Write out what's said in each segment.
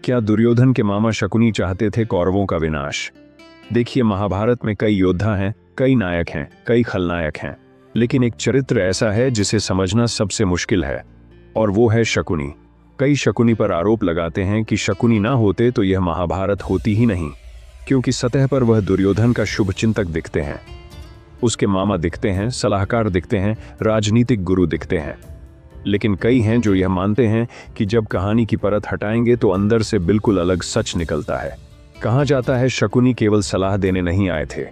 क्या दुर्योधन के मामा शकुनी चाहते थे कौरवों का विनाश? देखिए, महाभारत में कई योद्धा हैं, कई नायक हैं, कई खलनायक हैं, लेकिन एक चरित्र ऐसा है जिसे समझना सबसे मुश्किल है, और वो है शकुनी। कई शकुनी पर आरोप लगाते हैं कि शकुनी ना होते तो यह महाभारत होती ही नहीं, क्योंकि सतह पर वह दुर्योधन का शुभ चिंतक दिखते हैं, उसके मामा दिखते हैं, सलाहकार दिखते हैं, राजनीतिक गुरु दिखते हैं। लेकिन कई हैं जो यह मानते हैं कि जब कहानी की परत हटाएंगे तो अंदर से बिल्कुल अलग सच निकलता है। कहा जाता है शकुनी केवल सलाह देने नहीं आए थे,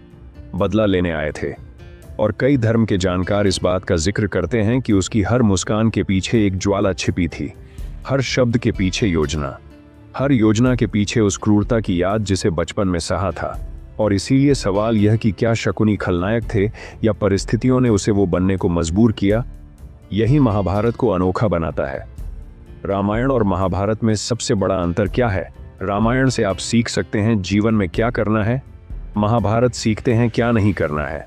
बदला लेने आए थे। और कई धर्म के जानकार इस बात का जिक्र करते हैं कि उसकी हर मुस्कान के पीछे एक ज्वाला छिपी थी, हर शब्द के पीछे योजना, हर योजना के पीछे उस क्रूरता की याद जिसे बचपन में सहा था। और इसीलिए सवाल यह कि क्या शकुनी खलनायक थे या परिस्थितियों ने उसे वो बनने को मजबूर किया, यही महाभारत को अनोखा बनाता है। रामायण और महाभारत में सबसे बड़ा अंतर क्या है? रामायण से आप सीख सकते हैं जीवन में क्या करना है, महाभारत सीखते हैं क्या नहीं करना है।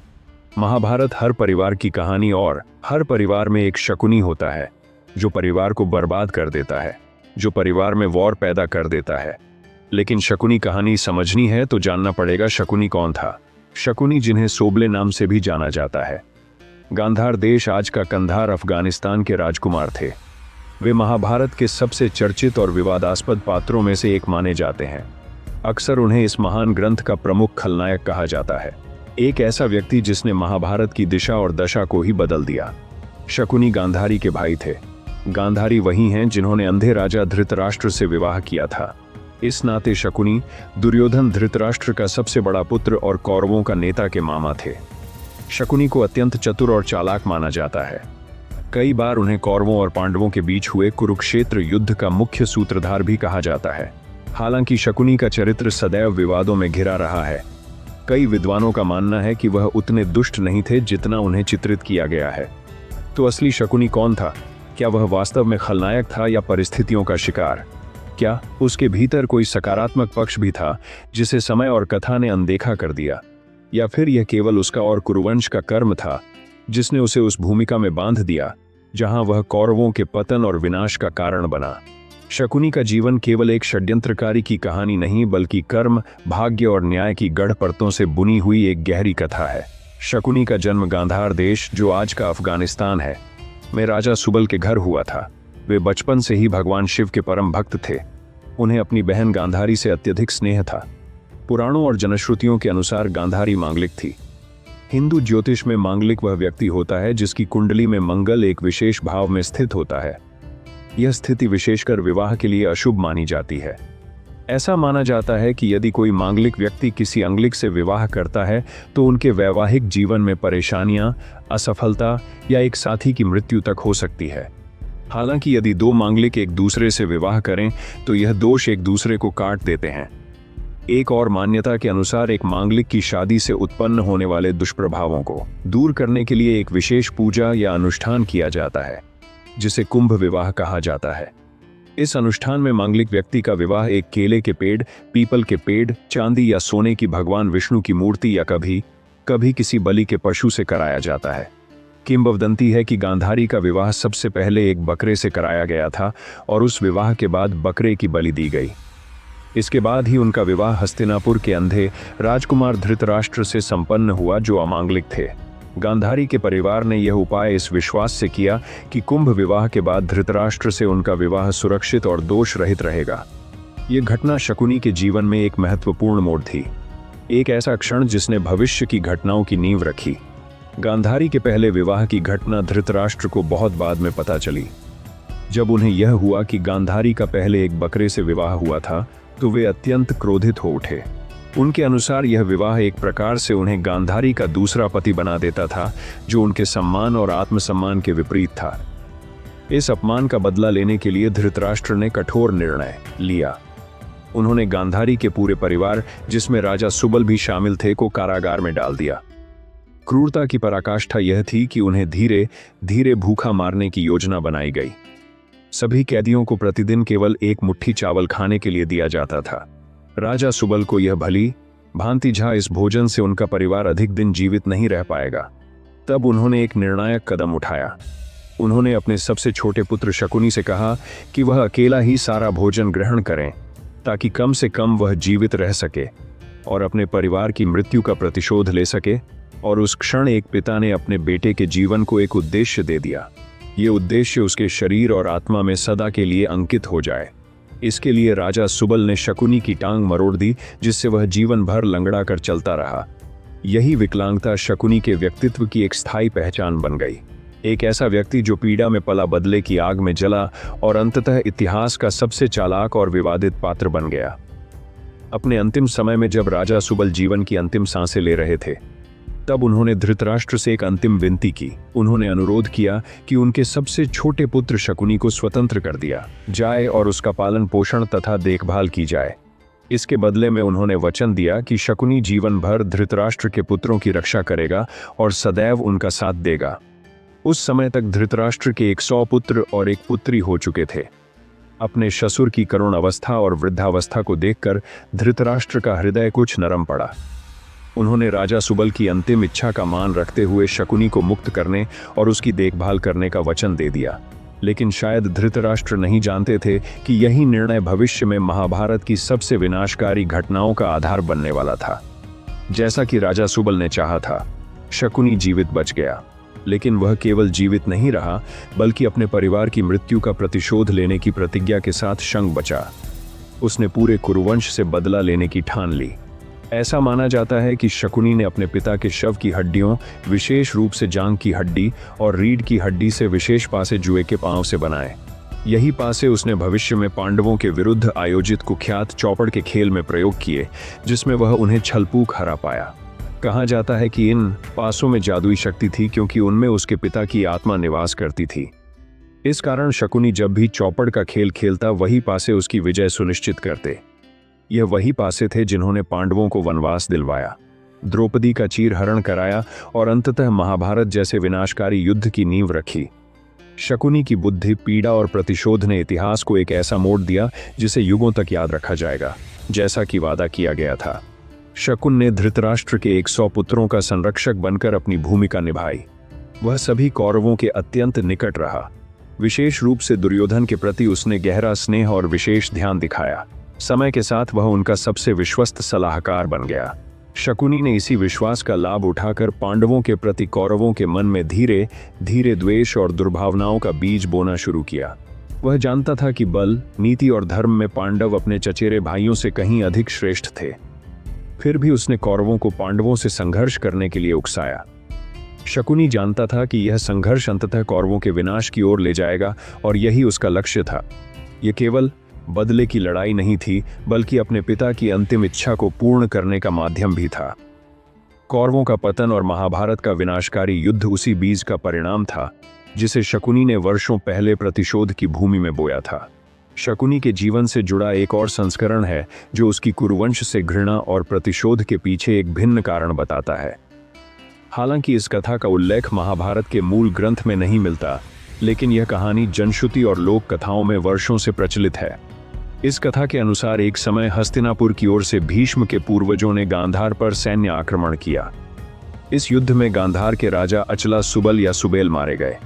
महाभारत हर परिवार की कहानी, और हर परिवार में एक शकुनी होता है जो परिवार को बर्बाद कर देता है, जो परिवार में वॉर पैदा कर देता है। लेकिन शकुनी कहानी समझनी है तो जानना पड़ेगा शकुनी कौन था। शकुनी, जिन्हें सोबले नाम से भी जाना जाता है, गांधार देश, आज का कंधार, अफगानिस्तान के राजकुमार थे। वे महाभारत के सबसे चर्चित और विवादास्पद पात्रों में से एक माने जाते हैं। अक्सर उन्हें इस महान ग्रंथ का प्रमुख खलनायक कहा जाता है, एक ऐसा व्यक्ति जिसने महाभारत की दिशा और दशा को ही बदल दिया। शकुनी गांधारी के भाई थे। गांधारी वही हैं जिन्होंने अंधे राजा धृतराष्ट्र से विवाह किया था। इस नाते शकुनी दुर्योधन, धृतराष्ट्र का सबसे बड़ा पुत्र और कौरवों का नेता, के मामा थे। शकुनी को अत्यंत चतुर और चालाक माना जाता है। कई बार उन्हें कौरवों और पांडवों के बीच हुए कुरुक्षेत्र युद्ध का मुख्य सूत्रधार भी कहा जाता है। हालांकि शकुनी का चरित्र सदैव विवादों में घिरा रहा है। कई विद्वानों का मानना है कि वह उतने दुष्ट नहीं थे जितना उन्हें चित्रित किया गया है। तो असली शकुनी कौन था? क्या वह वास्तव में खलनायक था या परिस्थितियों का शिकार? क्या उसके भीतर कोई सकारात्मक पक्ष भी था जिसे समय और कथा ने अनदेखा कर दिया? या फिर यह केवल उसका और कुरुवंश का कर्म था जिसने उसे उस भूमिका में बांध दिया जहां वह कौरवों के पतन और विनाश का कारण बना? शकुनी का जीवन केवल एक षड्यंत्रकारी की कहानी नहीं, बल्कि कर्म, भाग्य और न्याय की गढ़ परतों से बुनी हुई एक गहरी कथा है। शकुनी का जन्म गांधार देश, जो आज का अफगानिस्तान है, में राजा सुबल के घर हुआ था। वे बचपन से ही भगवान शिव के परम भक्त थे। उन्हें अपनी बहन गांधारी से अत्यधिक स्नेह था। पुराणों और जनश्रुतियों के अनुसार गांधारी मांगलिक थी। हिंदू ज्योतिष में मांगलिक वह व्यक्ति होता है जिसकी कुंडली में मंगल एक विशेष भाव में स्थित होता है। यह स्थिति विशेषकर विवाह के लिए अशुभ मानी जाती है। ऐसा माना जाता है कि यदि कोई मांगलिक व्यक्ति किसी अंगलिक से विवाह करता है तो उनके वैवाहिक जीवन में परेशानियां, असफलता या एक साथी की मृत्यु तक हो सकती है। हालांकि यदि दो मांगलिक एक दूसरे से विवाह करें तो यह दोष एक दूसरे को काट देते हैं। एक और मान्यता के अनुसार एक मांगलिक की शादी से उत्पन्न होने वाले दुष्प्रभावों को दूर करने के लिए एक विशेष पूजा या अनुष्ठान किया जाता है, जिसे कुंभ विवाह कहा जाता है। इस अनुष्ठान में मांगलिक व्यक्ति का विवाह एक केले के पेड़, पीपल के पेड़, चांदी या सोने की भगवान विष्णु की मूर्ति या कभी कभी किसी बलि के पशु से कराया जाता है। किंवदंती है कि गांधारी का विवाह सबसे पहले एक बकरे से कराया गया था और उस विवाह के बाद बकरे की बलि दी गई। इसके बाद ही उनका विवाह हस्तिनापुर के अंधे राजकुमार धृतराष्ट्र से संपन्न हुआ, जो अमांगलिक थे। गांधारी के परिवार ने यह उपाय इस विश्वास से किया कि कुंभ विवाह के बाद धृतराष्ट्र से उनका विवाह सुरक्षित और दोष रहित रहेगा। यह घटना शकुनी के जीवन में एक महत्वपूर्ण मोड़ थी, एक ऐसा क्षण जिसने भविष्य की घटनाओं की नींव रखी। गांधारी के पहले विवाह की घटना धृतराष्ट्र को बहुत बाद में पता चली। जब उन्हें यह हुआ कि गांधारी का पहले एक बकरे से विवाह हुआ था तो वे अत्यंत क्रोधित हो उठे। उनके अनुसार यह विवाह एक प्रकार से उन्हें गांधारी का दूसरा पति बना देता था, जो उनके सम्मान और आत्मसम्मान के विपरीत था। इस अपमान का बदला लेने के लिए धृतराष्ट्र ने कठोर निर्णय लिया। उन्होंने गांधारी के पूरे परिवार, जिसमें राजा सुबल भी शामिल थे, को कारागार में डाल दिया। क्रूरता की पराकाष्ठा यह थी कि उन्हें धीरे धीरे भूखा मारने की योजना बनाई गई। सभी कैदियों को प्रतिदिन केवल एक मुट्ठी चावल खाने के लिए दिया जाता था। राजा सुबल को यह भली भांति झा इस भोजन से उनका परिवार अधिक दिन जीवित नहीं रह पाएगा। तब उन्होंने एक निर्णायक कदम उठाया। उन्होंने अपने सबसे छोटे पुत्र शकुनी से कहा कि वह अकेला ही सारा भोजन ग्रहण करें। ताकि कम से कम वह जीवित रह सके और अपने परिवार की मृत्यु का प्रतिशोध ले सके। और उस क्षण एक पिता ने अपने बेटे के जीवन को एक उद्देश्य दे दिया। ये उद्देश्य उसके शरीर और आत्मा में सदा के लिए अंकित हो जाए। इसके लिए राजा सुबल ने शकुनी की टांग मरोड़ दी, जिससे वह जीवन भर लंगड़ा कर चलता रहा। यही विकलांगता शकुनी के व्यक्तित्व की एक स्थायी पहचान बन गई। एक ऐसा व्यक्ति जो पीड़ा में पला बदले की आग में जला और अंततः इतिहास का सबसे चालाक और विवादित पात्र बन गया। अपने अंतिम समय में जब राजा सुबल जीवन की अंतिम सांसें ले रहे थे, तब उन्होंने धृतराष्ट्र से एक अंतिम विनती की। उन्होंने अनुरोध किया कि उनके सबसे छोटे पुत्र शकुनी को स्वतंत्र कर दिया जाए और उसका पालन पोषण तथा देखभाल की जाए। इसके बदले में उन्होंने वचन दिया कि शकुनी जीवन भर धृतराष्ट्र के पुत्रों की रक्षा करेगा और सदैव उनका साथ देगा। उस समय तक धृतराष्ट्र के 100 पुत्र और एक पुत्री हो चुके थे। अपने ससुर की करुण अवस्था और वृद्धावस्था को देखकर धृतराष्ट्र का हृदय कुछ नरम पड़ा। उन्होंने राजा सुबल की अंतिम इच्छा का मान रखते हुए शकुनी को मुक्त करने और उसकी देखभाल करने का वचन दे दिया। लेकिन शायद धृतराष्ट्र नहीं जानते थे कि यही निर्णय भविष्य में महाभारत की सबसे विनाशकारी घटनाओं का आधार बनने वाला था। जैसा कि राजा सुबल ने चाहा था, शकुनी जीवित बच गया, लेकिन वह केवल जीवित नहीं रहा, बल्कि अपने परिवार की मृत्यु का प्रतिशोध लेने की प्रतिज्ञा के साथ शंख बचा। उसने पूरे कुरुवंश से बदला लेने की ठान ली। ऐसा माना जाता है कि शकुनी ने अपने पिता के शव की हड्डियों, विशेष रूप से जांघ की हड्डी और रीढ़ की हड्डी से विशेष पासे जुए के पांव से बनाए। यही पासे उसने भविष्य में पांडवों के विरुद्ध आयोजित कुख्यात चौपड़ के खेल में प्रयोग किए, जिसमें वह उन्हें छलपूक हरा पाया। कहा जाता है कि इन पासों में जादुई शक्ति थी, क्योंकि उनमें उसके पिता की आत्मा निवास करती थी। इस कारण शकुनी जब भी चौपड़ का खेल खेलता, वही पासे उसकी विजय सुनिश्चित करते। यह वही पासे थे जिन्होंने पांडवों को वनवास दिलवाया, द्रौपदी का चीरहरण कराया और अंततः महाभारत जैसे विनाशकारी युद्ध की नींव रखी। शकुनी की बुद्धि, पीड़ा और प्रतिशोध ने इतिहास को एक ऐसा मोड़ दिया जिसे युगों तक याद रखा जाएगा, जैसा कि वादा किया गया था। शकुन ने धृतराष्ट्र के 100 पुत्रों का संरक्षक बनकर अपनी भूमिका निभाई। वह सभी कौरवों के अत्यंत निकट रहा। विशेष रूप से दुर्योधन के प्रति उसने गहरा स्नेह और विशेष ध्यान दिखाया। समय के साथ वह उनका सबसे विश्वस्त सलाहकार बन गया। शकुनी ने इसी विश्वास का लाभ उठाकर पांडवों के प्रति कौरवों के मन में धीरे धीरे द्वेष और दुर्भावनाओं का बीज बोना शुरू किया। वह जानता था कि बल, नीति और धर्म में पांडव अपने चचेरे भाइयों से कहीं अधिक श्रेष्ठ थे। फिर भी उसने कौरवों को पांडवों से संघर्ष करने के लिए उकसाया। शकुनी जानता था कि यह संघर्ष अंततः कौरवों के विनाश की ओर ले जाएगा और यही उसका लक्ष्य था। यह केवल बदले की लड़ाई नहीं थी, बल्कि अपने पिता की अंतिम इच्छा को पूर्ण करने का माध्यम भी था। कौरवों का पतन और महाभारत का विनाशकारी युद्ध उसी बीज का परिणाम था, जिसे शकुनी ने वर्षों पहले प्रतिशोध की भूमि में बोया था। शकुनी के जीवन से जुड़ा एक और संस्करण है, जो उसकी कुरुवंश से घृणा और प्रतिशोध के पीछे एक भिन्न कारण बताता है। हालांकि इस कथा का उल्लेख महाभारत के मूल ग्रंथ में नहीं मिलता, लेकिन यह कहानी जनश्रुति और लोक कथाओं में वर्षों से प्रचलित है। इस कथा के अनुसार एक समय हस्तिनापुर की ओर से भीष्म के पूर्वजों ने गांधार पर सैन्य आक्रमण किया। इस युद्ध में गांधार के राजा अचला सुबल या सुबेल मारे गए।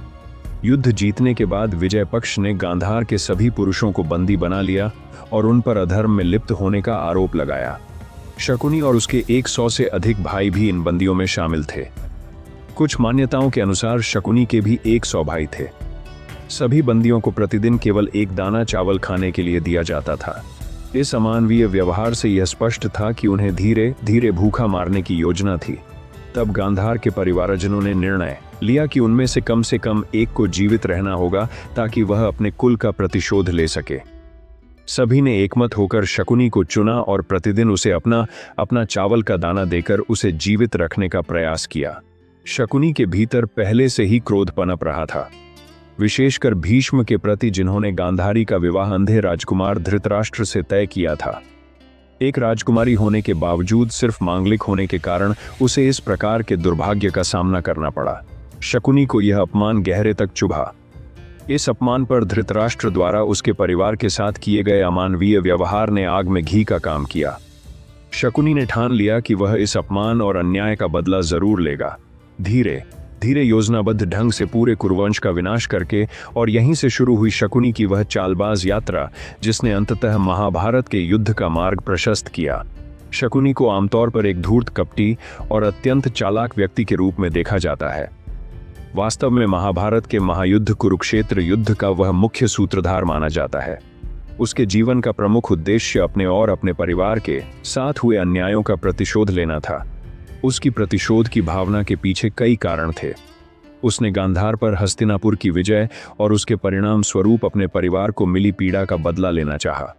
युद्ध जीतने के बाद विजय पक्ष ने गांधार के सभी पुरुषों को बंदी बना लिया और उन पर अधर्म में लिप्त होने का आरोप लगाया। शकुनी और उसके 100 से अधिक भाई भी इन बंदियों में शामिल थे। कुछ मान्यताओं के अनुसार शकुनी के भी 100 भाई थे। सभी बंदियों को प्रतिदिन केवल एक दाना चावल खाने के लिए दिया जाता था। इस अमानवीय व्यवहार से यह स्पष्ट था कि उन्हें धीरे धीरे भूखा मारने की योजना थी। तब गांधार के परिवारजनों ने निर्णय लिया कि उनमें से कम एक को जीवित रहना होगा, ताकि वह अपने कुल का प्रतिशोध ले सके। सभी ने एकमत होकर शकुनी को चुना और प्रतिदिन उसे अपना चावल का दाना देकर उसे जीवित रखने का प्रयास किया। शकुनी के भीतर पहले से ही क्रोध पनप रहा था, विशेषकर भीष्म के प्रति, जिन्होंने गांधारी का विवाह अंधे राजकुमार धृतराष्ट्र से तय किया था। एक राजकुमारी होने के बावजूद सिर्फ मांगलिक होने के कारण उसे इस प्रकार के दुर्भाग्य का सामना करना पड़ा। शकुनी को यह अपमान गहरे तक चुभा। इस अपमान पर धृतराष्ट्र द्वारा उसके परिवार के साथ किए गए अमानवीय व्यवहार ने आग में घी का काम किया। शकुनी ने ठान लिया कि वह इस अपमान और अन्याय का बदला जरूर लेगा। धीरे धीरे योजनाबद्ध ढंग से पूरे कुरुवंश का विनाश करके, और यहीं से शुरू हुई शकुनी की वह चालबाज यात्रा जिसने अंततः महाभारत के युद्ध का मार्ग प्रशस्त किया। शकुनी को आमतौर पर एक धूर्त, कपटी और अत्यंत चालाक व्यक्ति के रूप में देखा जाता है। वास्तव में महाभारत के महायुद्ध कुरुक्षेत्र युद्ध का वह मुख्य सूत्रधार माना जाता है। उसके जीवन का प्रमुख उद्देश्य अपने और अपने परिवार के साथ हुए अन्यायों का प्रतिशोध लेना था। उसकी प्रतिशोध की भावना के पीछे कई कारण थे। उसने गांधार पर हस्तिनापुर की विजय और उसके परिणाम स्वरूप अपने परिवार को मिली पीड़ा का बदला लेना चाहा।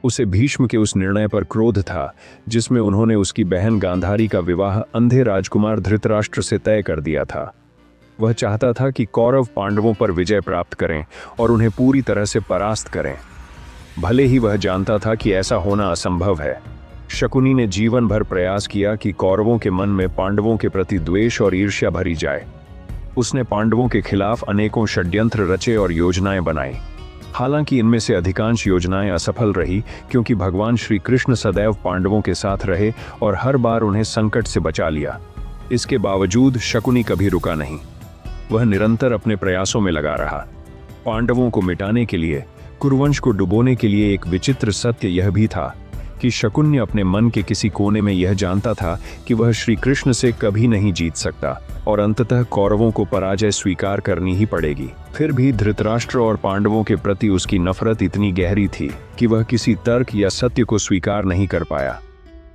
उसे भीष्म के उस निर्णय पर क्रोध था जिसमें उन्होंने उसकी बहन गांधारी का विवाह अंधे राजकुमार धृतराष्ट्र से तय कर दिया था। वह चाहता था कि कौरव पांडवों पर विजय प्राप्त करें और उन्हें पूरी तरह से परास्त करें, भले ही वह जानता था कि ऐसा होना असंभव है। शकुनी ने जीवन भर प्रयास किया कि कौरवों के मन में पांडवों के प्रति द्वेष और ईर्ष्या भरी जाए। उसने पांडवों के खिलाफ अनेकों षड्यंत्र रचे और योजनाएं बनाई। हालांकि इनमें से अधिकांश योजनाएं असफल रही, क्योंकि भगवान श्री कृष्ण सदैव पांडवों के साथ रहे और हर बार उन्हें संकट से बचा लिया। इसके बावजूद शकुनी कभी रुका नहीं। वह निरंतर अपने प्रयासों में लगा रहा। पांडवों को मिटाने के लिए, कुरुवंश को डुबोने के लिए एक विचित्र सत्य यह भी था कि शकुनी अपने मन के किसी कोने में यह जानता था कि वह श्री कृष्ण से कभी नहीं जीत सकता और अंततः कौरवों को पराजय स्वीकार करनी ही पड़ेगी। फिर भी धृतराष्ट्र और पांडवों के प्रति उसकी नफरत इतनी गहरी थी कि वह किसी तर्क या सत्य को स्वीकार नहीं कर पाया।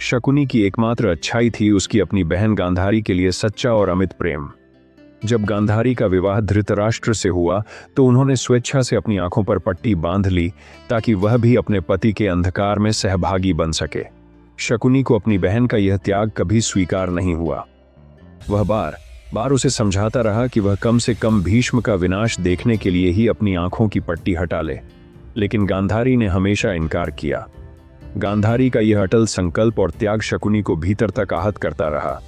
शकुनी की एकमात्र अच्छाई थी उसकी अपनी बहन गांधारी के लिए सच्चा और अमित प्रेम। जब गांधारी का विवाह धृतराष्ट्र से हुआ तो उन्होंने स्वेच्छा से अपनी आंखों पर पट्टी बांध ली ताकि वह भी अपने पति के अंधकार में सहभागी बन सके। शकुनी को अपनी बहन का यह त्याग कभी स्वीकार नहीं हुआ। वह बार बार उसे समझाता रहा कि वह कम से कम भीष्म का विनाश देखने के लिए ही अपनी आंखों की पट्टी हटा ले, लेकिन गांधारी ने हमेशा इनकार किया। गांधारी का यह अटल संकल्प और त्याग शकुनी को भीतर तक आहत करता रहा।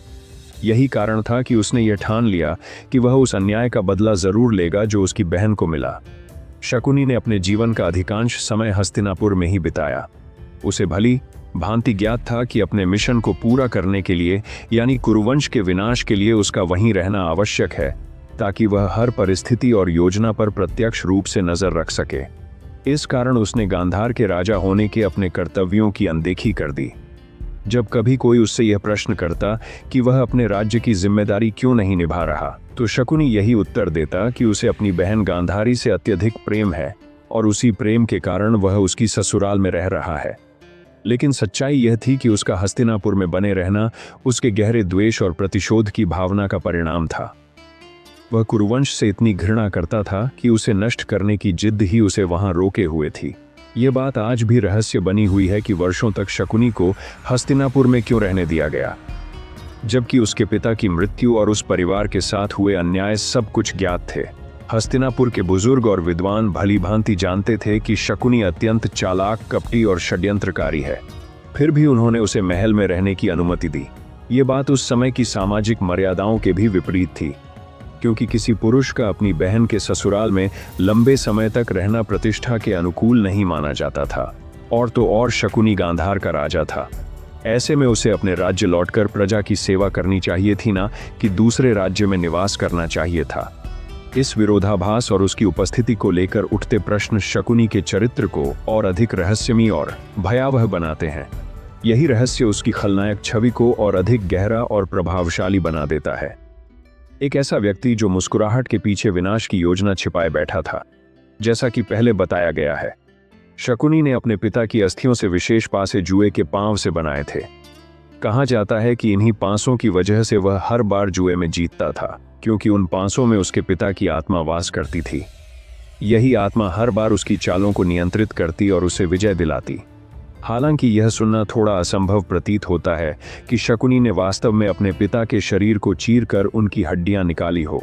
यही कारण था कि उसने यह ठान लिया कि वह उस अन्याय का बदला जरूर लेगा जो उसकी बहन को मिला। शकुनी ने अपने जीवन का अधिकांश समय हस्तिनापुर में ही बिताया। उसे भली भांति ज्ञात था कि अपने मिशन को पूरा करने के लिए, यानी कुरुवंश के विनाश के लिए, उसका वहीं रहना आवश्यक है ताकि वह हर परिस्थिति और योजना पर प्रत्यक्ष रूप से नजर रख सके। इस कारण उसने गांधार के राजा होने के अपने कर्तव्यों की अनदेखी कर दी। जब कभी कोई उससे यह प्रश्न करता कि वह अपने राज्य की जिम्मेदारी क्यों नहीं निभा रहा, तो शकुनी यही उत्तर देता कि उसे अपनी बहन गांधारी से अत्यधिक प्रेम है और उसी प्रेम के कारण वह उसकी ससुराल में रह रहा है। लेकिन सच्चाई यह थी कि उसका हस्तिनापुर में बने रहना उसके गहरे द्वेष और प्रतिशोध की भावना का परिणाम था। वह कुरुवंश से इतनी घृणा करता था कि उसे नष्ट करने की जिद ही उसे वहां रोके हुए थी। ये बात आज भी रहस्य बनी हुई है कि वर्षों तक शकुनी को हस्तिनापुर में क्यों रहने दिया गया, जबकि उसके पिता की मृत्यु और उस परिवार के साथ हुए अन्याय सब कुछ ज्ञात थे। हस्तिनापुर के बुजुर्ग और विद्वान भली भांति जानते थे कि शकुनी अत्यंत चालाक, कपटी और षड्यंत्रकारी है। फिर भी उन्होंने उसे महल में रहने की अनुमति दी। ये बात उस समय की सामाजिक मर्यादाओं के भी विपरीत थी, क्योंकि किसी पुरुष का अपनी बहन के ससुराल में लंबे समय तक रहना प्रतिष्ठा के अनुकूल नहीं माना जाता था। और तो और शकुनी गांधार का राजा था। ऐसे में उसे अपने राज्य लौटकर प्रजा की सेवा करनी चाहिए थी, ना कि दूसरे राज्य में निवास करना चाहिए था। इस विरोधाभास और उसकी उपस्थिति को लेकर उठते प्रश्न शकुनी के चरित्र को और अधिक रहस्यमयी और भयावह बनाते हैं। यही रहस्य उसकी खलनायक छवि को और अधिक गहरा और प्रभावशाली बना देता है। एक ऐसा व्यक्ति जो मुस्कुराहट के पीछे विनाश की योजना छिपाए बैठा था। जैसा कि पहले बताया गया है, शकुनी ने अपने पिता की अस्थियों से विशेष पासे जुए के पांव से बनाए थे। कहा जाता है कि इन्हीं पांसों की वजह से वह हर बार जुए में जीतता था, क्योंकि उन पांसों में उसके पिता की आत्मा वास करती थी। यही आत्मा हर बार उसकी चालों को नियंत्रित करती और उसे विजय दिलाती। हालांकि यह सुनना थोड़ा असंभव प्रतीत होता है कि शकुनी ने वास्तव में अपने पिता के शरीर को चीरकर उनकी हड्डियां निकाली हो,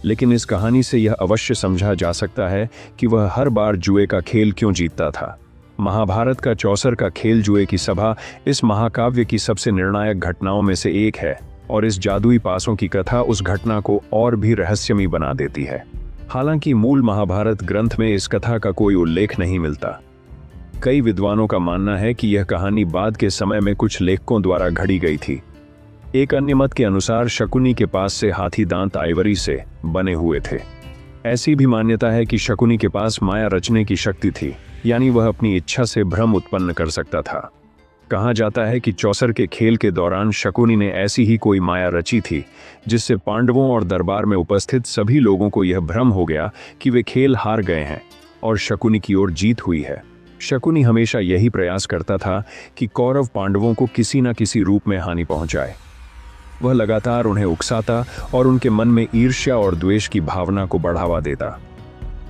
लेकिन इस कहानी से यह अवश्य समझा जा सकता है कि वह हर बार जुए का खेल क्यों जीतता था। महाभारत का चौसर का खेल जुए की सभा इस महाकाव्य की सबसे निर्णायक घटनाओं में से एक है, और इस जादुई पासों की कथा उस घटना को और भी रहस्यमयी बना देती है। हालांकि मूल महाभारत ग्रंथ में इस कथा का कोई उल्लेख नहीं मिलता। कई विद्वानों का मानना है कि यह कहानी बाद के समय में कुछ लेखकों द्वारा घड़ी गई थी। एक अन्य मत के अनुसार शकुनी के पास से हाथी दांत आइवरी से बने हुए थे। ऐसी भी मान्यता है कि शकुनी के पास माया रचने की शक्ति थी, यानी वह अपनी इच्छा से भ्रम उत्पन्न कर सकता था। कहा जाता है कि चौसर के खेल के दौरान शकुनी ने ऐसी ही कोई माया रची थी जिससे पांडवों और दरबार में उपस्थित सभी लोगों को यह भ्रम हो गया कि वे खेल हार गए हैं और शकुनी की ओर जीत हुई है। शकुनी हमेशा यही प्रयास करता था कि कौरव पांडवों को किसी न किसी रूप में हानि पहुंचाए। वह लगातार उन्हें उकसाता और उनके मन में ईर्ष्या और द्वेष की भावना को बढ़ावा देता।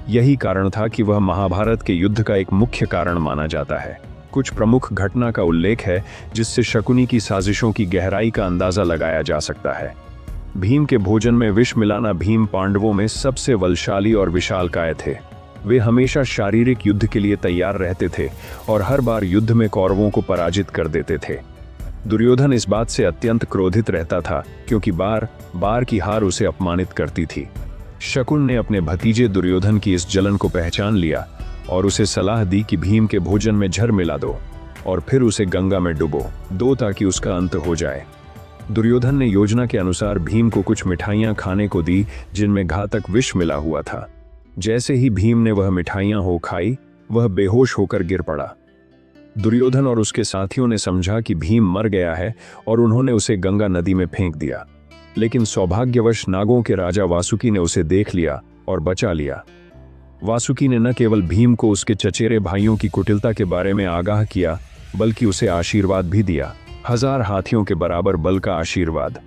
यही कारण था कि वह महाभारत के युद्ध का एक मुख्य कारण माना जाता है। कुछ प्रमुख घटना का उल्लेख है जिससे शकुनी की साजिशों की गहराई का अंदाजा लगाया जा सकता है। भीम के भोजन में विष मिलाना। भीम पांडवों में सबसे बलशाली और विशालकाय थे। वे हमेशा शारीरिक युद्ध के लिए तैयार रहते थे और हर बार युद्ध में कौरवों को पराजित कर देते थे। दुर्योधन इस बात से अत्यंत क्रोधित रहता था क्योंकि बार बार की हार उसे अपमानित करती थी। शकुन ने अपने भतीजे दुर्योधन की इस जलन को पहचान लिया और उसे सलाह दी कि भीम के भोजन में जहर मिला दो और फिर उसे गंगा में डुबो दो ताकि उसका अंत हो जाए। दुर्योधन ने योजना के अनुसार भीम को कुछ मिठाइयां खाने को दी जिनमें घातक विष मिला हुआ था। जैसे ही भीम ने वह मिठाइयां हो खाई, वह बेहोश होकर गिर पड़ा। दुर्योधन और उसके साथियों ने समझा कि भीम मर गया है और उन्होंने उसे गंगा नदी में फेंक दिया। लेकिन सौभाग्यवश नागों के राजा वासुकी ने उसे देख लिया और बचा लिया। वासुकी ने न केवल भीम को उसके चचेरे भाइयों की कुटिलता के बारे में आगाह किया, बल्कि उसे आशीर्वाद भी दिया, 1000 हाथियों के बराबर बल का आशीर्वाद।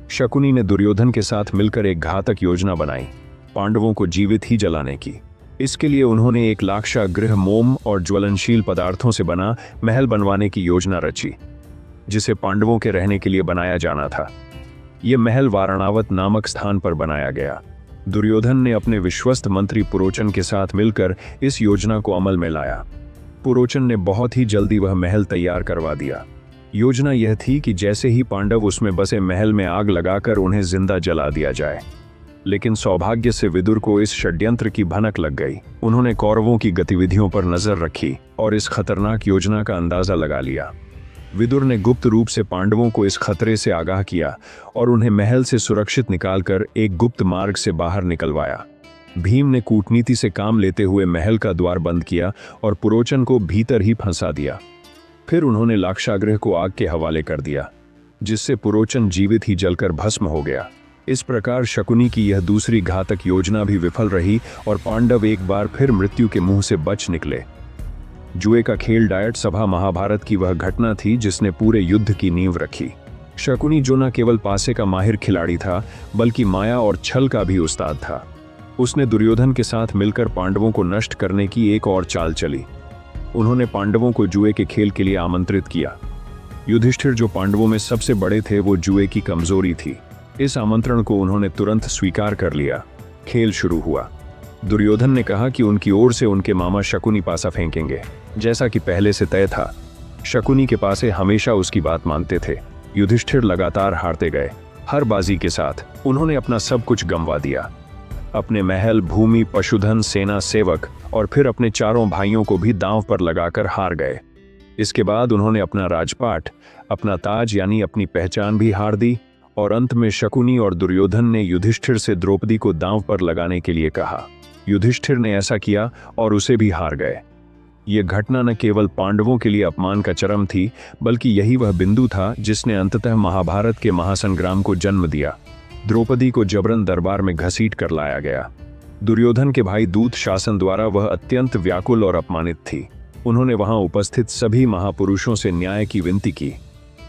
शकुनी ने दुर्योधन के साथ मिलकर एक घातक योजना बनाई, पांडवों को जीवित ही जलाने की। इसके लिए उन्होंने एक लाक्षागृह मोम और ज्वलनशील पदार्थों से बना महल बनवाने की योजना रची, जिसे पांडवों के रहने के लिए बनाया जाना था। यह महल वारणावत नामक स्थान पर बनाया गया। दुर्योधन ने अपने विश्वस्त मंत्री पुरोचन के साथ मिलकर इस योजना को अमल में लाया। पुरोचन ने बहुत ही जल्दी वह महल तैयार करवा दिया। योजना यह थी कि जैसे ही पांडव उसमें बसे महल में आग लगाकर उन्हें जिंदा जला दिया जाए। लेकिन सौभाग्य से विदुर को इस षड्यंत्र की भनक लग गई। उन्होंने कौरवों की गतिविधियों पर नजर रखी और इस खतरनाक योजना का अंदाजा लगा लिया। विदुर ने गुप्त रूप से पांडवों को इस खतरे से आगाह किया और उन्हें महल से सुरक्षित निकालकर एक गुप्त मार्ग से बाहर निकलवाया। भीम ने कूटनीति से काम लेते हुए महल का द्वार बंद किया और पुरोचन को भीतर ही फंसा दिया। फिर उन्होंने लाक्षागृह को आग के हवाले कर दिया, जिससे पुरोचन जीवित ही जलकर भस्म हो गया। इस प्रकार शकुनी की यह दूसरी घातक योजना भी विफल रही और पांडव एक बार फिर मृत्यु के मुंह से बच निकले। जुए का खेल डायट सभा महाभारत की वह घटना थी जिसने पूरे युद्ध की नींव रखी। शकुनी जो न केवल पासे का माहिर खिलाड़ी था, बल्कि माया और छल का भी उस्ताद था। उसने दुर्योधन के साथ मिलकर पांडवों को नष्ट करने की एक और चाल चली। उन्होंने पांडवों को जुए के खेल के लिए आमंत्रित किया। युधिष्ठिर जो पांडवों में सबसे बड़े थे, वो जुए की कमजोरी थी। इस आमंत्रण को उन्होंने तुरंत स्वीकार कर लिया। खेल शुरू हुआ। दुर्योधन ने कहा कि उनकी ओर से उनके मामा शकुनी पासा फेंकेंगे, जैसा कि पहले से तय था। शकुनी के पासे हमेशा उसकी बात मानते थे। युधिष्ठिर लगातार हारते गए। हर बाजी के साथ उन्होंने अपना सब कुछ गंवा दिया, अपने महल, भूमि, पशुधन, सेना, सेवक और फिर अपने चारों भाइयों को भी दांव पर लगाकर हार गए। इसके बाद उन्होंने अपना राजपाट, अपना ताज यानी अपनी पहचान भी हार दी और अंत में शकुनी और दुर्योधन ने युधिष्ठिर से द्रौपदी को दांव पर लगाने के लिए कहा। युधिष्ठिर ने ऐसा किया और उसे भी हार गए। यह घटना न केवल पांडवों के लिए अपमान का चरम थी, बल्कि यही वह बिंदु था जिसने अंततः महाभारत के महासंग्राम को जन्म दिया। द्रौपदी को जबरन दरबार में घसीट कर लाया गया। दुर्योधन के भाई दूत शासन द्वारा वह अत्यंत व्याकुल और अपमानित थी। उन्होंने वहां उपस्थित सभी महापुरुषों से न्याय की विनती की,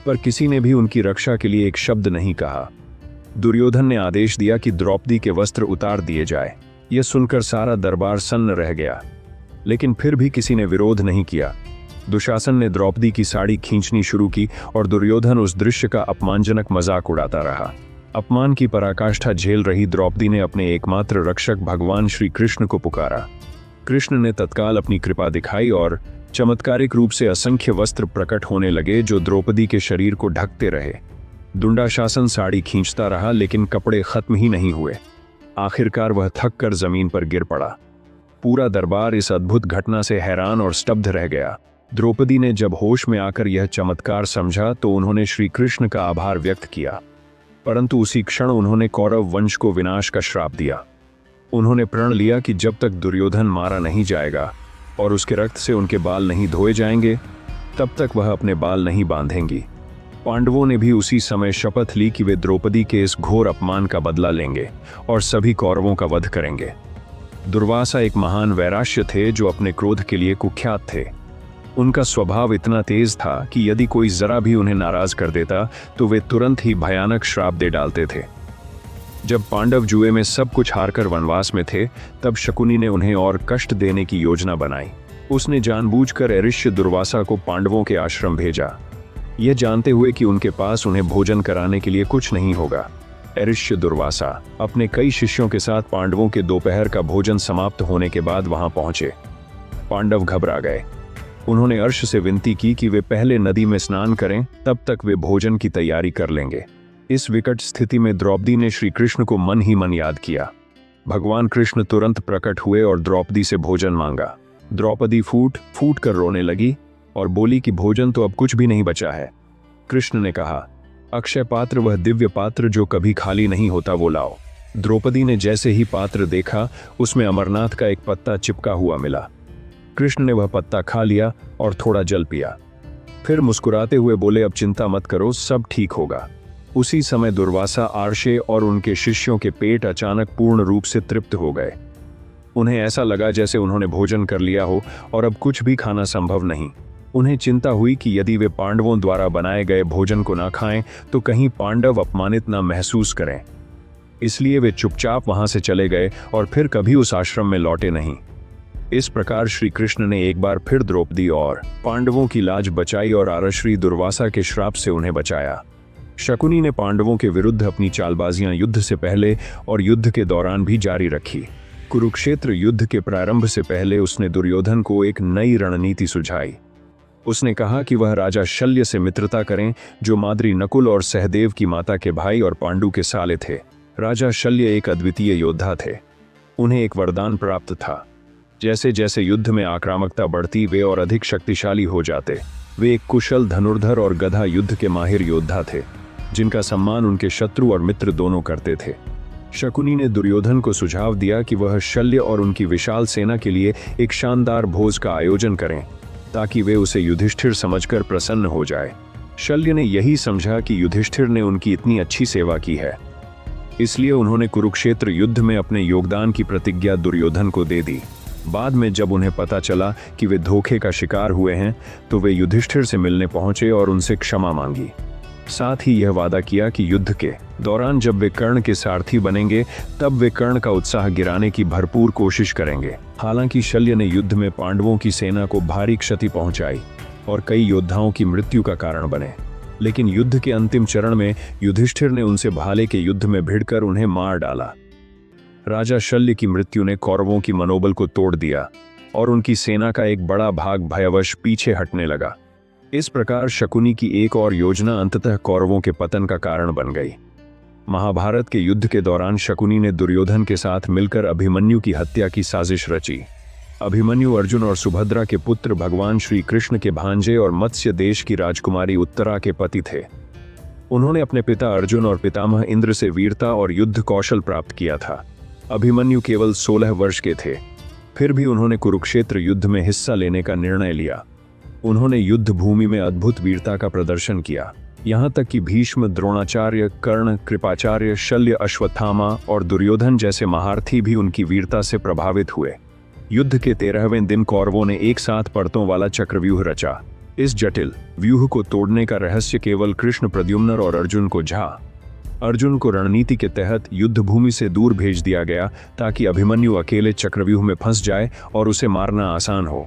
पर किसी ने भी उनकी रक्षा के लिए एक शब्द नहीं कहा। दुर्योधन ने आदेश दिया कि द्रौपदी के वस्त्र उतार दिए जाए। यह सुनकर सारा दरबार सन्न रह गया, लेकिन फिर भी किसी ने विरोध नहीं किया। दुशासन ने द्रौपदी की साड़ी खींचनी शुरू की और दुर्योधन उस दृश्य का अपमानजनक मजाक उड़ाता रहा। अपमान की पराकाष्ठा झेल रही द्रौपदी ने अपने एकमात्र रक्षक भगवान श्री कृष्ण को पुकारा। कृष्ण ने तत्काल अपनी कृपा दिखाई और चमत्कारिक रूप से असंख्य वस्त्र प्रकट होने लगे जो द्रौपदी के शरीर को ढकते रहे। दुंडाशासन साड़ी खींचता रहा, लेकिन कपड़े खत्म ही नहीं हुए। आखिरकार वह थक कर जमीन पर गिर पड़ा। पूरा दरबार इस अद्भुत घटना से हैरान और स्तब्ध रह गया। द्रौपदी ने जब होश में आकर यह चमत्कार समझा तो उन्होंने श्री कृष्ण का आभार व्यक्त किया, परंतु उसी क्षण उन्होंने कौरव वंश को विनाश का श्राप दिया। उन्होंने प्रण लिया कि जब तक दुर्योधन मारा नहीं जाएगा और उसके रक्त से उनके बाल नहीं धोए जाएंगे, तब तक वह अपने बाल नहीं बांधेंगी। पांडवों ने भी उसी समय शपथ ली कि वे द्रौपदी के इस घोर अपमान का बदला लेंगे और सभी कौरवों का वध करेंगे। दुर्वासा एक महान वैराश्य थे जो अपने क्रोध के लिए कुख्यात थे। उनका स्वभाव इतना तेज था कि यदि कोई जरा भी उन्हें नाराज कर देता तो वे तुरंत ही भयानक श्राप दे डालते थे। जब पांडव जुए में सब कुछ हारकर वनवास में थे, तब शकुनी ने उन्हें और कष्ट देने की योजना बनाई। उसने जानबूझकर एरिष्य दुर्वासा को पांडवों के आश्रम भेजा, यह जानते हुए कि उनके पास उन्हें भोजन कराने के लिए कुछ नहीं होगा। एरिष्य दुर्वासा अपने कई शिष्यों के साथ पांडवों के दोपहर का भोजन समाप्त होने के बाद वहां पहुंचे। पांडव घबरा गए। उन्होंने अर्श से विनती की कि वे पहले नदी में स्नान करें, तब तक वे भोजन की तैयारी कर लेंगे। इस विकट स्थिति में द्रौपदी ने श्री कृष्ण को मन ही मन याद किया। भगवान कृष्ण तुरंत प्रकट हुए और द्रौपदी से भोजन मांगा। द्रौपदी फूट फूट कर रोने लगी और बोली कि भोजन तो अब कुछ भी नहीं बचा है। कृष्ण ने कहा, अक्षय पात्र, वह दिव्य पात्र जो कभी खाली नहीं होता, वो लाओ। द्रौपदी ने जैसे ही पात्र देखा, उसमें अमरनाथ का एक पत्ता चिपका हुआ मिला। कृष्ण ने वह पत्ता खा लिया और थोड़ा जल पिया। फिर मुस्कुराते हुए बोले, अब चिंता मत करो, सब ठीक होगा। उसी समय दुर्वासा, आर्षे और उनके शिष्यों के पेट अचानक पूर्ण रूप से तृप्त हो गए। उन्हें ऐसा लगा जैसे उन्होंने भोजन कर लिया हो और अब कुछ भी खाना संभव नहीं। उन्हें चिंता हुई कि यदि वे पांडवों द्वारा बनाए गए भोजन को ना खाएं तो कहीं पांडव अपमानित ना महसूस करें। इसलिए वे चुपचाप वहां से चले गए और फिर कभी उस आश्रम में लौटे नहीं। इस प्रकार श्री कृष्ण ने एक बार फिर द्रौपदी और पांडवों की लाज बचाई और आरश्री दुर्वासा के श्राप से उन्हें बचाया। शकुनी ने पांडवों के विरुद्ध अपनी चालबाजियां युद्ध से पहले और युद्ध के दौरान भी जारी रखी। कुरुक्षेत्र युद्ध के प्रारंभ से पहले उसने दुर्योधन को एक नई रणनीति सुझाई। उसने कहा कि वह राजा शल्य से मित्रता करें, जो माद्री नकुल और सहदेव की माता के भाई और पांडु के साले थे। राजा शल्य एक अद्वितीय योद्धा थे। उन्हें एक वरदान प्राप्त था। जैसे जैसे युद्ध में आक्रामकता बढ़ती, वे और अधिक शक्तिशाली हो जाते। वे एक कुशल धनुर्धर और गधा युद्ध के माहिर योद्धा थे, जिनका सम्मान उनके शत्रु और मित्र दोनों करते थे। शकुनी ने दुर्योधन को सुझाव दिया कि वह शल्य और उनकी विशाल सेना के लिए एक शानदार भोज का आयोजन करें, ताकि वे उसे युधिष्ठिर समझकर प्रसन्न हो जाए। शल्य ने यही समझा कि युधिष्ठिर ने उनकी इतनी अच्छी सेवा की है, इसलिए उन्होंने कुरुक्षेत्र युद्ध में अपने योगदान की प्रतिज्ञा दुर्योधन को दे दी। बाद में जब उन्हें पता चला कि वे धोखे का शिकार हुए हैं, तो वे युधिष्ठिर से मिलने पहुंचे और उनसे क्षमा मांगी। साथ ही यह वादा किया कि युद्ध के दौरान जब वे कर्ण के सारथी बनेंगे, तब वे कर्ण का उत्साह गिराने की भरपूर कोशिश करेंगे। हालांकि शल्य ने युद्ध में पांडवों की सेना को भारी क्षति पहुंचाई और कई योद्धाओं की मृत्यु का कारण बने, लेकिन युद्ध के अंतिम चरण में युधिष्ठिर ने उनसे भाले के युद्ध में भिड़कर उन्हें मार डाला। राजा शल्य की मृत्यु ने कौरवों की मनोबल को तोड़ दिया और उनकी सेना का एक बड़ा भाग भयवश पीछे हटने लगा। इस प्रकार शकुनी की एक और योजना अंततः कौरवों के पतन का कारण बन गई। महाभारत के युद्ध के दौरान शकुनी ने दुर्योधन के साथ मिलकर अभिमन्यु की हत्या की साजिश रची। अभिमन्यु अर्जुन और सुभद्रा के पुत्र, भगवान श्री कृष्ण के भांजे और मत्स्य देश की राजकुमारी उत्तरा के पति थे। उन्होंने अपने पिता अर्जुन और पितामह इंद्र से वीरता और युद्ध कौशल प्राप्त किया था। अभिमन्यु केवल 16 वर्ष के थे, फिर भी उन्होंने कुरुक्षेत्र युद्ध में हिस्सा लेने का निर्णय लिया। उन्होंने युद्ध भूमि में अद्भुत वीरता का प्रदर्शन किया, यहाँ तक कि भीष्म, द्रोणाचार्य, कर्ण, कृपाचार्य, शल्य, अश्वत्थामा और दुर्योधन जैसे महारथी भी उनकी वीरता से प्रभावित हुए। युद्ध के 13वें दिन कौरवों ने एक साथ परतों वाला चक्रव्यूह रचा। इस जटिल व्यूह को तोड़ने का रहस्य केवल कृष्ण, प्रद्युम्न और अर्जुन को झा। अर्जुन को रणनीति के तहत युद्ध भूमि से दूर भेज दिया गया, ताकि अभिमन्यु अकेले चक्रव्यूह में फंस जाए और उसे मारना आसान हो।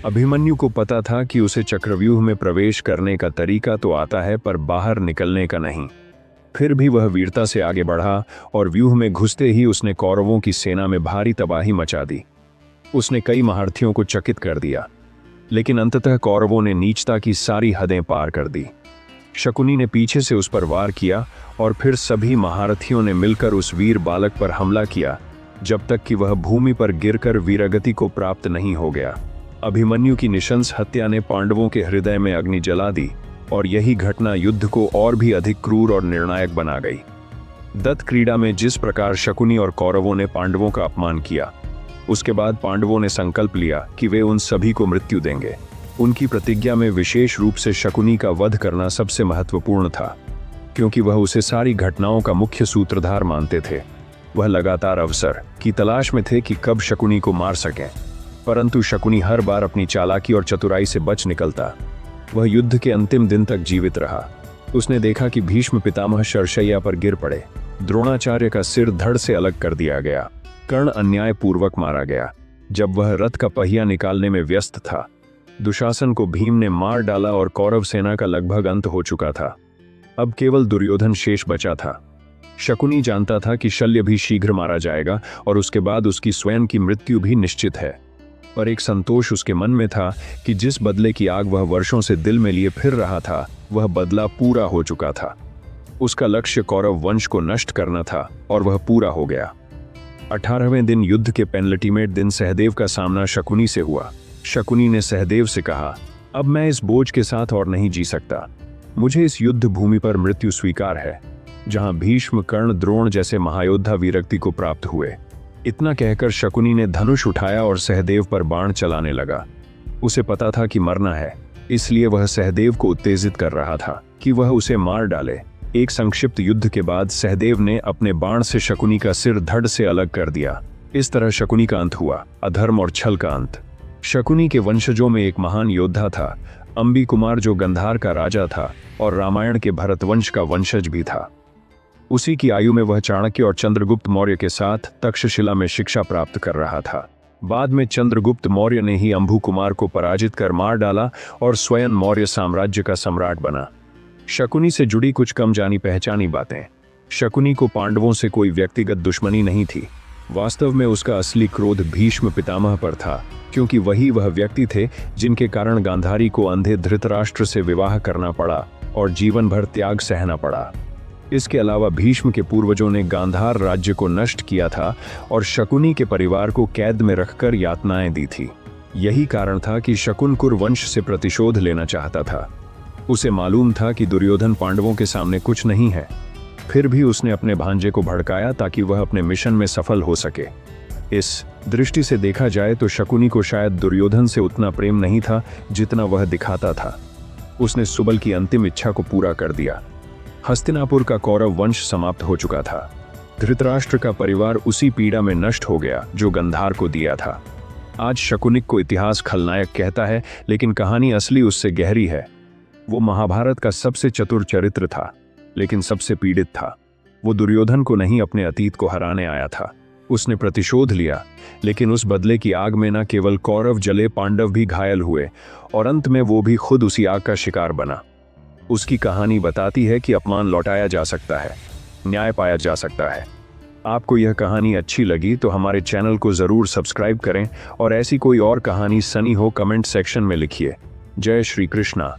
अभिमन्यु को पता था कि उसे चक्रव्यूह में प्रवेश करने का तरीका तो आता है, पर बाहर निकलने का नहीं। फिर भी वह वीरता से आगे बढ़ा और व्यूह में घुसते ही उसने कौरवों की सेना में भारी तबाही मचा दी। उसने कई महारथियों को चकित कर दिया, लेकिन अंततः कौरवों ने नीचता की सारी हदें पार कर दी। शकुनी ने पीछे से उस पर वार किया और फिर सभी महारथियों ने मिलकर उस वीर बालक पर हमला किया, जब तक कि वह भूमि पर गिरकर वीरगति को प्राप्त नहीं हो गया। अभिमन्यु की निशंस हत्या ने पांडवों के हृदय में अग्नि जला दी और यही घटना युद्ध को और भी अधिक क्रूर और निर्णायक बना गई। दत्त क्रीड़ा में जिस प्रकार शकुनी और कौरवों ने पांडवों का अपमान किया, उसके बाद पांडवों ने संकल्प लिया कि वे उन सभी को मृत्यु देंगे। उनकी प्रतिज्ञा में विशेष रूप से शकुनी का वध करना सबसे महत्वपूर्ण था, क्योंकि वह उसे सारी घटनाओं का मुख्य सूत्रधार मानते थे। वह लगातार अवसर की तलाश में थे कि कब शकुनी को मार सकें, परंतु शकुनी हर बार अपनी चालाकी और चतुराई से बच निकलता। वह युद्ध के अंतिम दिन तक जीवित रहा। उसने देखा कि भीष्म पितामह शरशैया पर गिर पड़े, द्रोणाचार्य का सिर धड़ से अलग कर दिया गया, कर्ण अन्यायपूर्वक मारा गया। जब वह रथ का पहिया निकालने में व्यस्त था, दुशासन को भीम ने मार डाला और कौरव सेना का लगभग अंत हो चुका था। अब केवल दुर्योधन शेष बचा था। शकुनी जानता था कि शल्य भी शीघ्र मारा जाएगा और उसके बाद उसकी स्वयं की मृत्यु भी निश्चित है, पर एक संतोष उसके मन में था कि जिस बदले की आग वह वर्षों से दिल में लिए फिर रहा था, वह बदला पूरा हो चुका था। उसका लक्ष्य कौरव वंश को नष्ट करना था और वह पूरा हो गया। 18वें दिन युद्ध के पेनल्टीमेट दिन सहदेव का सामना शकुनी से हुआ। शकुनी ने सहदेव से कहा, अब मैं इस बोझ के साथ और नहीं जी सकता। मुझे इस युद्ध भूमि पर मृत्यु स्वीकार है, जहां भीष्म, कर्ण, द्रोण जैसे महायोद्धा वीरक्ति को प्राप्त हुए। इतना कहकर शकुनी ने धनुष उठाया और सहदेव पर बाण चलाने लगा। उसे पता था कि मरना है, इसलिए वह सहदेव को उत्तेजित कर रहा था कि वह उसे मार डाले। एक संक्षिप्त युद्ध के बाद सहदेव ने अपने बाण से शकुनी का सिर धड़ से अलग कर दिया। इस तरह शकुनी का अंत हुआ, अधर्म और छल का अंत। शकुनी के वंशजों में एक महान योद्धा था, अंबी कुमार, जो गंधार का राजा था और रामायण के भरतवंश का वंशज भी था। उसी की आयु में वह चाणक्य और चंद्रगुप्त मौर्य के साथ तक्षशिला में शिक्षा प्राप्त कर रहा था। बाद में चंद्रगुप्त मौर्य ने ही अंबु कुमार को पराजित कर मार डाला और स्वयं मौर्य साम्राज्य का सम्राट बना। शकुनी से जुड़ी कुछ कम जानी पहचानी बातें। शकुनी को पांडवों से कोई व्यक्तिगत दुश्मनी नहीं थी। वास्तव में उसका असली क्रोध भीष्म पितामह पर था, क्योंकि वही वह व्यक्ति थे जिनके कारण गांधारी को अंधे धृतराष्ट्र से विवाह करना पड़ा और जीवन भर त्याग सहना पड़ा। इसके अलावा भीष्म के पूर्वजों ने गांधार राज्य को नष्ट किया था और शकुनी के परिवार को कैद में रखकर यातनाएं दी थी। यही कारण था कि शकुन कुर वंश से प्रतिशोध लेना चाहता था। उसे मालूम था कि दुर्योधन पांडवों के सामने कुछ नहीं है, फिर भी उसने अपने भांजे को भड़काया ताकि वह अपने मिशन में सफल हो सके। इस दृष्टि से देखा जाए तो शकुनी को शायद दुर्योधन से उतना प्रेम नहीं था जितना वह दिखाता था। उसने सुबल की अंतिम इच्छा को पूरा कर दिया। हस्तिनापुर का कौरव वंश समाप्त हो चुका था। धृतराष्ट्र का परिवार उसी पीड़ा में नष्ट हो गया जो गंधार को दिया था। आज शकुनिक को इतिहास खलनायक कहता है, लेकिन कहानी असली उससे गहरी है। वो महाभारत का सबसे चतुर चरित्र था, लेकिन सबसे पीड़ित था। वो दुर्योधन को नहीं, अपने अतीत को हराने आया था। उसने प्रतिशोध लिया, लेकिन उस बदले की आग में न केवल कौरव जले, पांडव भी घायल हुए और अंत में वो भी खुद उसी आग का शिकार बना। उसकी कहानी बताती है कि अपमान लौटाया जा सकता है, न्याय पाया जा सकता है। आपको यह कहानी अच्छी लगी तो हमारे चैनल को ज़रूर सब्सक्राइब करें और ऐसी कोई और कहानी सनी हो कमेंट सेक्शन में लिखिए। जय श्री कृष्णा।